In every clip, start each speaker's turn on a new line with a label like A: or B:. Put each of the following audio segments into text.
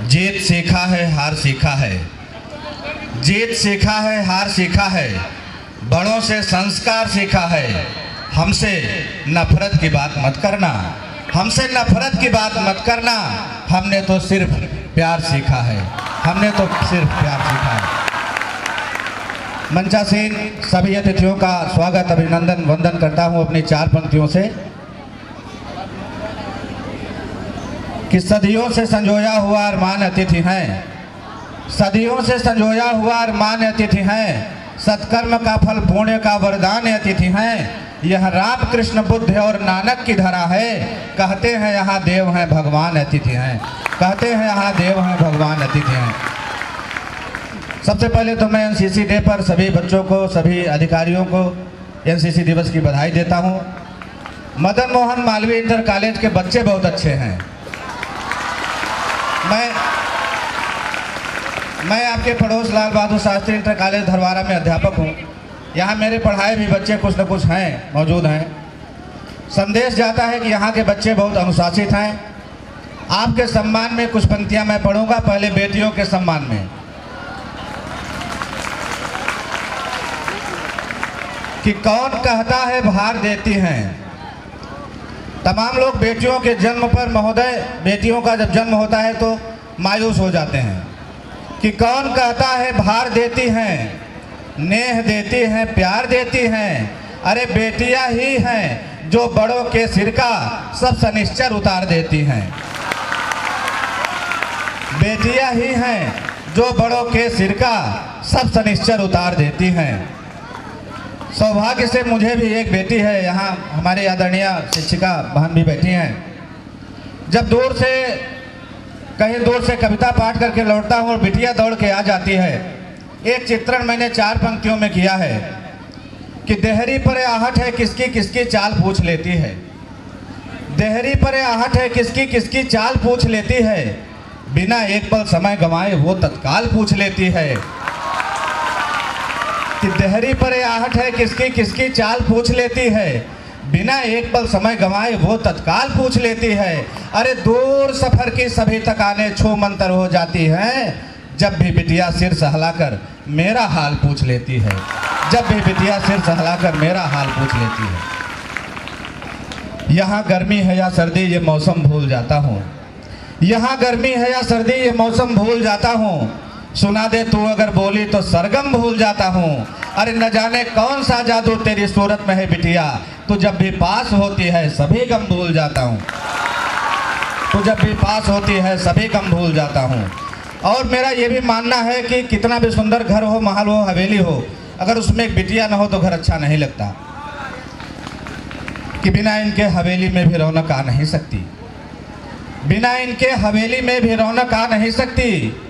A: जीत सीखा है हार सीखा है, जीत सीखा है हार सीखा है, बड़ों से संस्कार सीखा है। हमसे नफरत की बात मत करना, हमसे नफरत की बात मत करना। हमने तो सिर्फ प्यार सीखा है, हमने तो सिर्फ प्यार सीखा है। मंचासीन सभी अतिथियों का स्वागत अभिनंदन वंदन करता हूं अपनी चार पंक्तियों से कि सदियों से संजोया हुआ अरमान अतिथि हैं, सदियों से संजोया हुआ अरमान अतिथि हैं, सत्कर्म का फल पुण्य का वरदान अतिथि हैं। यह राम कृष्ण बुद्ध और नानक की धरा है, कहते हैं यहाँ देव हैं भगवान अतिथि हैं, कहते हैं यहाँ देव हैं भगवान अतिथि हैं। सबसे पहले तो मैं एनसीसी डे पर सभी बच्चों को, सभी अधिकारियों को एनसीसी दिवस की बधाई देता हूँ। मदन मोहन मालवीय इंटर कॉलेज के बच्चे बहुत अच्छे हैं। मैं आपके पड़ोस लाल बहादुर शास्त्री इंटर कॉलेज धरवारा में अध्यापक हूँ। यहाँ मेरे पढ़ाए भी बच्चे कुछ न कुछ हैं, मौजूद हैं। संदेश जाता है कि यहाँ के बच्चे बहुत अनुशासित हैं। आपके सम्मान में कुछ पंक्तियाँ मैं पढ़ूँगा, पहले बेटियों के सम्मान में कि कौन कहता है भार देती हैं। तमाम लोग बेटियों के जन्म पर महोदय, बेटियों का जब जन्म होता है तो मायूस हो जाते हैं कि कौन कहता है भार देती हैं, नेह देती हैं, प्यार देती हैं। अरे बेटियां ही हैं जो बड़ों के सिर का सब सनिश्चर उतार देती हैं। बेटियां ही हैं जो बड़ों के सिर का सब सनिश्चर उतार देती हैं। सौभाग्य से मुझे भी एक बेटी है। यहाँ हमारे आदरणीय शिक्षिका बहन भी बैठी हैं। जब कहीं दूर से कविता पाठ करके लौटता हूँ और बिटिया दौड़ के आ जाती है। एक चित्रण मैंने चार पंक्तियों में किया है कि देहरी पर आहट है किसकी किसकी चाल पूछ लेती है। देहरी पर आहट है किसकी किसकी चाल पूछ लेती है, बिना एक पल समय गंवाए वो तत्काल पूछ लेती है। कि देहरी पर आहट है किसकी किसकी चाल पूछ लेती है, बिना एक पल समय गंवाए वो तत्काल पूछ लेती है। अरे दूर सफर की सभी थकाने छू मंतर हो जाती हैं, जब भी बिटिया सिर सहलाकर मेरा हाल पूछ लेती है, जब भी बिटिया सिर सहलाकर मेरा हाल पूछ लेती है। यहाँ गर्मी है या सर्दी ये मौसम भूल जाता हूँ, यहाँ गर्मी है या सर्दी ये मौसम भूल जाता हूँ। सुना दे तू अगर बोली तो सरगम भूल जाता हूँ। अरे न जाने कौन सा जादू तेरी सूरत में है बिटिया, तू जब भी पास होती है सभी गम भूल जाता हूँ, तू जब भी पास होती है सभी गम भूल जाता हूँ। और मेरा ये भी मानना है कि कितना भी सुंदर घर हो, महल हो, हवेली हो, अगर उसमें एक बिटिया न हो तो घर अच्छा नहीं लगता। कि बिना इनके हवेली में भी रौनक आ नहीं सकती, बिना इनके हवेली में भी रौनक आ नहीं सकती।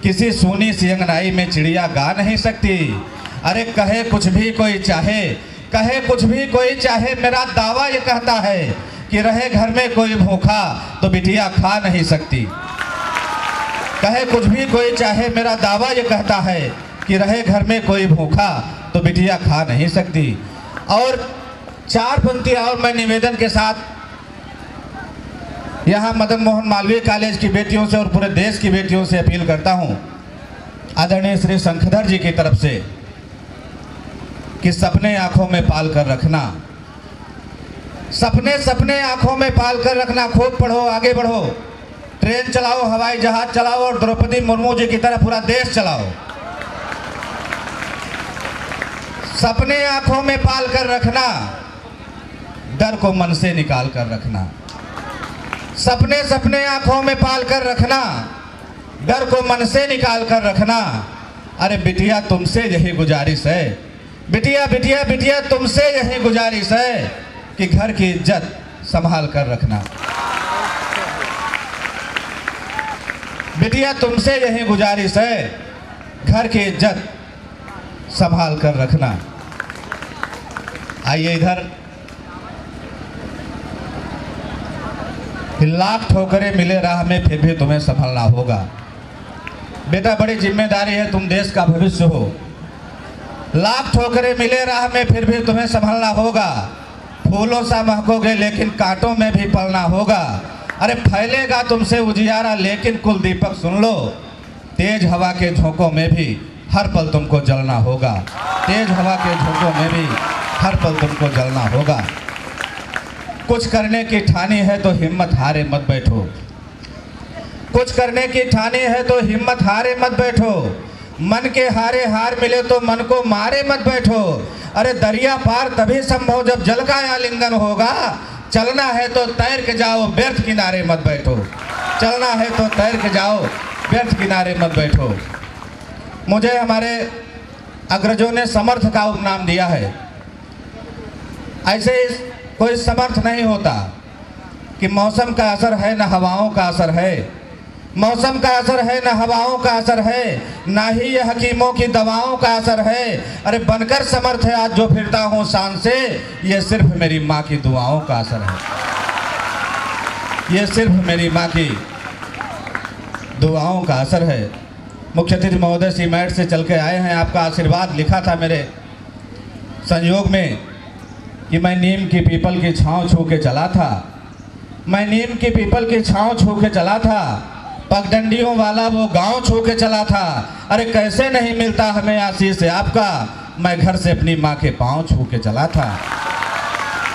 A: किसी सोनी सी अंगनाई में चिड़िया गा नहीं सकती। अरे कहे कुछ भी कोई चाहे, कहे कुछ भी कोई चाहे, मेरा दावा ये कहता है कि रहे घर में कोई भूखा तो बिटिया खा नहीं सकती। कहे कुछ भी कोई चाहे, मेरा दावा ये कहता है कि रहे घर में कोई भूखा तो बिटिया खा नहीं सकती। और चार पंक्तियाँ और मैं निवेदन के साथ यहाँ मदन मोहन मालवीय कॉलेज की बेटियों से और पूरे देश की बेटियों से अपील करता हूँ, आदरणीय श्री शंखधर जी की तरफ से, कि सपने आंखों में पाल कर रखना, सपने सपने आंखों में पाल कर रखना। खूब पढ़ो, आगे बढ़ो, ट्रेन चलाओ, हवाई जहाज चलाओ और द्रौपदी मुर्मू जी की तरह पूरा देश चलाओ। सपने आंखों में पाल कर रखना, डर को मन से निकाल कर रखना। सपने सपने आंखों में पाल कर रखना, डर को मन से निकाल कर रखना। अरे बिटिया तुमसे यही गुजारिश है, बिटिया बिटिया बिटिया तुमसे यही गुजारिश है कि घर की इज्जत संभाल कर रखना। बिटिया तुमसे यही गुजारिश है, घर की इज्जत संभाल कर रखना। आइए इधर। लाख ठोकरें मिले राह में फिर भी तुम्हें संभलना होगा। बेटा बड़ी जिम्मेदारी है, तुम देश का भविष्य हो। लाख ठोकरें मिले राह में फिर भी तुम्हें संभलना होगा। फूलों सा महकोगे लेकिन कांटों में भी पलना होगा। अरे फैलेगा तुमसे उजियारा लेकिन कुल दीपक सुन लो, तेज हवा के झोंकों में भी हर पल तुमको जलना होगा। तेज हवा के झोंकों में भी हर पल तुमको जलना होगा। कुछ करने की ठानी है तो हिम्मत हारे मत बैठो। कुछ करने की ठानी है तो हिम्मत हारे मत बैठो। मन के हारे हार मिले तो मन को मारे मत बैठो। अरे दरिया पार तभी संभव जब जल का आलिंगन होगा। चलना है तो तैर के जाओ, व्यर्थ किनारे मत बैठो। चलना है तो तैर के जाओ, व्यर्थ किनारे मत बैठो। मुझे हमारे अग्रजों ने समर्थ का उपनाम दिया है। ऐसे कोई समर्थ नहीं होता कि मौसम का असर है न हवाओं का असर है। मौसम का असर है न हवाओं का असर है, ना ही ये हकीमों की दवाओं का असर है। अरे बनकर समर्थ है आज जो फिरता हूँ शान से, ये सिर्फ मेरी माँ की दुआओं का असर है। ये सिर्फ मेरी माँ की दुआओं का असर है। मुख्य अतिथि महोदय सीमेंट से चल के आए हैं। आपका आशीर्वाद लिखा था मेरे संयोग में कि मैं नीम की पीपल की छाँव छू के चला था। मैं नीम की पीपल की छाँव छू के चला था, पगडंडियों वाला वो गांव छू के चला था। अरे कैसे नहीं मिलता हमें आशीष से आपका, मैं घर से अपनी माँ के पाँव छू के चला था।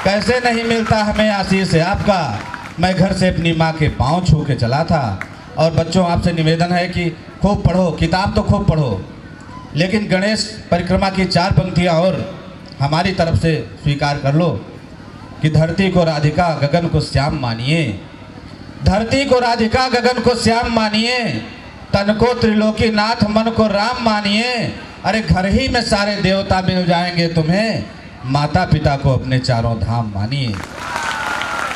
A: कैसे नहीं मिलता हमें आशीष से आपका, मैं घर से अपनी माँ के पाँव छू के चला था। और बच्चों आपसे निवेदन है कि खूब पढ़ो, किताब तो खूब पढ़ो, लेकिन गणेश परिक्रमा की 4 पंक्तियाँ और हमारी तरफ से स्वीकार कर लो कि धरती को राधिका गगन को श्याम मानिए। धरती को राधिका गगन को श्याम मानिए, तन को त्रिलोकी नाथ मन को राम मानिए। अरे घर ही में सारे देवता मिल जाएंगे तुम्हें, माता पिता को अपने चारों धाम मानिए।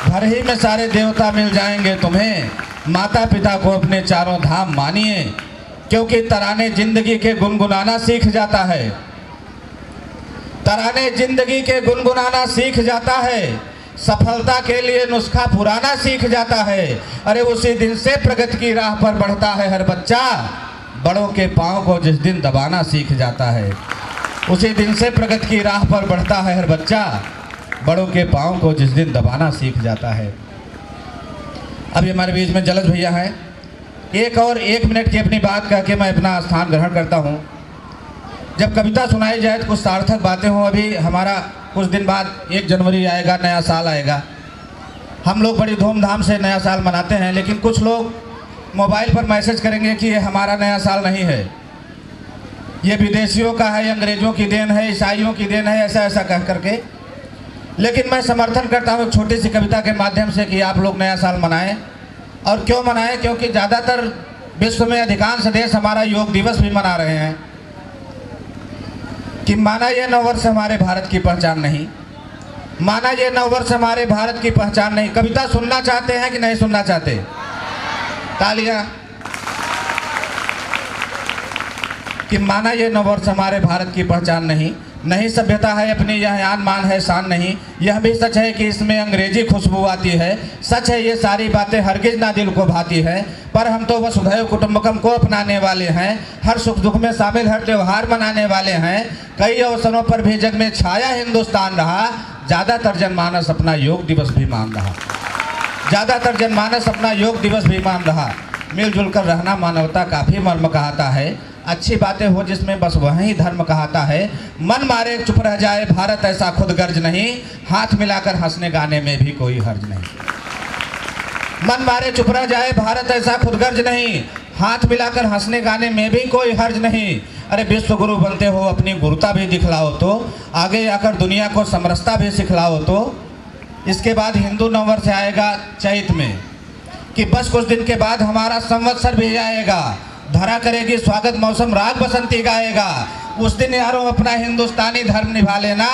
A: घर ही में सारे देवता मिल जाएंगे तुम्हें, माता पिता को अपने चारों धाम मानिए। क्योंकि तराने जिंदगी के गुनगुनाना सीख जाता है। तराने जिंदगी के गुनगुनाना सीख जाता है, सफलता के लिए नुस्खा पुराना सीख जाता है। अरे उसी दिन से प्रगति की राह पर बढ़ता है हर बच्चा, बड़ों के पाँव को जिस दिन दबाना सीख जाता है। उसी दिन से प्रगति की राह पर बढ़ता है हर बच्चा, बड़ों के पाँव को जिस दिन दबाना सीख जाता है। अभी हमारे बीच में जलज भैया हैं। एक और 1 मिनट की अपनी बात कह के मैं अपना स्थान ग्रहण करता हूँ। जब कविता सुनाई जाए तो कुछ सार्थक बातें हों। अभी हमारा कुछ दिन बाद 1 जनवरी आएगा, नया साल आएगा। हम लोग बड़ी धूमधाम से नया साल मनाते हैं, लेकिन कुछ लोग मोबाइल पर मैसेज करेंगे कि ये हमारा नया साल नहीं है, ये विदेशियों का है, अंग्रेज़ों की देन है, ईसाइयों की देन है, ऐसा ऐसा कह करके। लेकिन मैं समर्थन करता हूँ एक छोटी सी कविता के माध्यम से कि आप लोग नया साल मनाएं। और क्यों मनाएं? क्योंकि ज़्यादातर विश्व में अधिकांश देश हमारा योग दिवस भी मना रहे हैं। कि माना ये नववर्ष हमारे भारत की पहचान नहीं, माना ये नववर्ष हमारे भारत की पहचान नहीं। कविता सुनना चाहते हैं कि नहीं सुनना चाहते? तालियां। कि माना ये नववर्ष हमारे भारत की पहचान नहीं, नहीं सभ्यता है अपनी यह आन मान है शान नहीं। यह भी सच है कि इसमें अंग्रेजी खुशबू आती है, सच है ये सारी बातें हरगिज ना दिल को भाती है। पर हम तो वसुधैव कुटुंबकम को अपनाने वाले हैं, हर सुख दुख में शामिल हर त्यौहार मनाने वाले हैं। कई अवसरों पर भी जग में छाया हिंदुस्तान रहा, ज़्यादातर जनमानस अपना योग दिवस भी मान रहा। ज़्यादातर जनमानस अपना योग दिवस भी मान रहा। मिलजुल कर रहना मानवता काफ़ी मर्म कहाता है, अच्छी बातें हो जिसमें बस वही धर्म कहाता है। मन मारे चुप रह जाए भारत ऐसा खुद गर्ज नहीं, हाथ मिलाकर हंसने गाने में भी कोई हर्ज नहीं। मन मारे चुप रह जाए भारत ऐसा खुद गर्ज नहीं, हाथ मिलाकर हंसने गाने में भी कोई हर्ज नहीं। अरे विश्व गुरु बनते हो अपनी गुरुता भी दिखलाओ तो, आगे आकर दुनिया को समरसता भी सिखलाओ तो। इसके बाद हिंदू नववर्ष आएगा चैत में, कि बस कुछ दिन के बाद हमारा संवत्सर भी आएगा। धरा करेगी स्वागत मौसम राग बसंती गाएगा। उस दिन यारों अपना हिंदुस्तानी धर्म निभा लेना,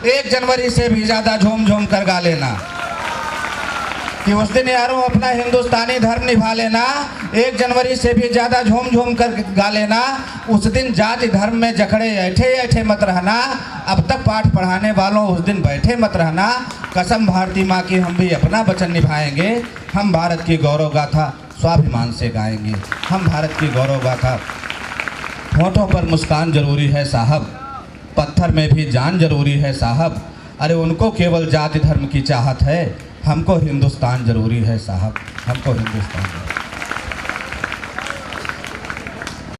A: 1 जनवरी से भी ज़्यादा झूम झूम कर गा लेना। कि उस दिन यारों अपना हिंदुस्तानी धर्म निभा लेना, 1 जनवरी से भी ज़्यादा झूम झूम कर गा लेना। उस दिन जाति धर्म में जकड़े ऐठे ऐठे मत रहना, अब तक पाठ पढ़ाने वालों उस दिन बैठे मत रहना। कसम भारती माँ की हम भी अपना वचन निभाएंगे, हम भारत की गौरव गाथा स्वाभिमान से गाएंगे। हम भारत की गौरव गाथा। होठों पर मुस्कान जरूरी है साहब, पत्थर में भी जान जरूरी है साहब। अरे उनको केवल जाति धर्म की चाहत है, हमको हिंदुस्तान ज़रूरी है साहब, हमको हिंदुस्तान ज़रूरी है।